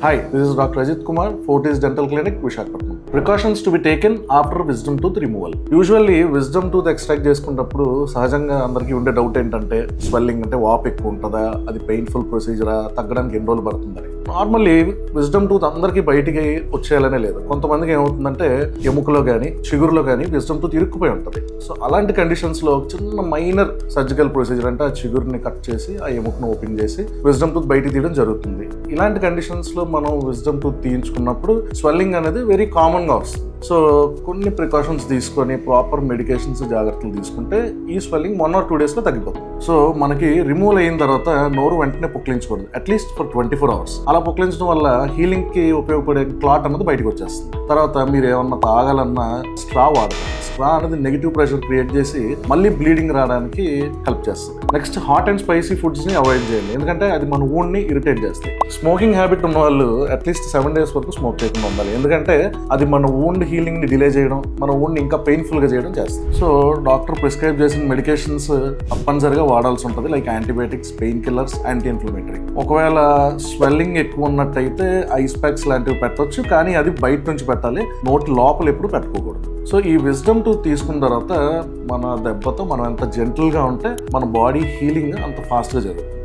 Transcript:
Hi, this is Dr. Ajit Kumar, Fortis Dental Clinic, Visakhapatnam. Precautions to be taken after wisdom tooth removal. Usually, wisdom tooth extract చేసుకున్నప్పుడు సహజంగా అందరికీ ఉండే doubt ఏంటంటే swelling అంటే వాపు ఎక్కువ ఉంటుందా, అది పెయిన్ఫుల్ ప్రొసీజరా, తగ్గడానికి ఎన్ని రోజులు పడుతుందని. నార్మల్లీ విజ్డమ్ టూత్ అందరికీ బయటికి వచ్చేయాలనే లేదు. కొంతమందికి ఏమవుతుందంటే ఎముకలో కానీ చిగురులో కానీ విజ్డమ్ టూత్ ఇరుక్కుపోయి ఉంటుంది. సో అలాంటి కండిషన్స్లో చిన్న మైనర్ సర్జికల్ ప్రొసీజర్ అంటే ఆ చిగురుని కట్ చేసి ఆ ఎముకను ఓపెన్ చేసి విజ్డమ్ టూత్ బయటికి తీయడం జరుగుతుంది. ఇలాంటి కండిషన్స్లో మనం విజ్డమ్ టూత్ తీయించుకున్నప్పుడు స్వెల్లింగ్ అనేది వెరీ కామన్గా వస్తుంది. సో కొన్ని ప్రికాషన్స్ తీసుకొని ప్రాపర్ మెడికేషన్స్ జాగ్రత్తలు తీసుకుంటే ఈ స్వెల్లింగ్ 1 or 2 daysలో తగ్గిపోతుంది. సో మనకి రిమూవల్ అయిన తర్వాత నోరు వెంటనే పుక్లించకూడదు, అట్లీస్ట్ ఫర్ 24 hours. అలా పుక్లించడం వల్ల హీలింగ్కి ఉపయోగపడే క్లాట్ అన్నది బయటకు వచ్చేస్తుంది. తర్వాత మీరు ఏమన్నా తాగాలన్నా స్ట్రా వాడతారు. స్ట్రా అనేది నెగిటివ్ ప్రెషర్ క్రియేట్ చేసి మళ్ళీ బ్లీడింగ్ రావడానికి హెల్ప్ చేస్తుంది. నెక్స్ట్ హాట్ అండ్ స్పైసీ ఫుడ్స్ని అవాయిడ్ చేయండి, ఎందుకంటే అది మన ఊడ్ని ఇరిటేట్ చేస్తాయి. స్మోకింగ్ హ్యాబిట్ ఉన్న వాళ్ళు అట్లీస్ట్ 7 days వరకు స్మోక్ చేయకుండా ఉండాలి, ఎందుకంటే అది మన ఊండ్ హీలింగ్ని డిలే చేయడం, మన ఊండ్ని ఇంకా పెయిన్ఫుల్గా చేయడం చేస్తుంది. సో డాక్టర్ ప్రిస్క్రైబ్ చేసిన మెడికేషన్స్ తప్పనిసరిగా వాడాల్సి ఉంటుంది, like antibiotics, pain killers, anti inflammatory. ఒకవేళ స్వెల్లింగ్ ఎక్కువ ఉన్నట్టయితే ఐస్ ప్యాక్స్ లాంటివి పెట్టవచ్చు, కానీ అది బయట నుంచి పెట్టాలి, నోటి లోపల ఎప్పుడు పెట్టుకోకూడదు. సో ఈ విజ్డమ్ టూత్ తీసుకున్న తర్వాత మన దెబ్బతో మనం ఎంత జెంటల్గా ఉంటే మన బాడీ హీలింగ్ అంత ఫాస్ట్గా జరుగుతుంది.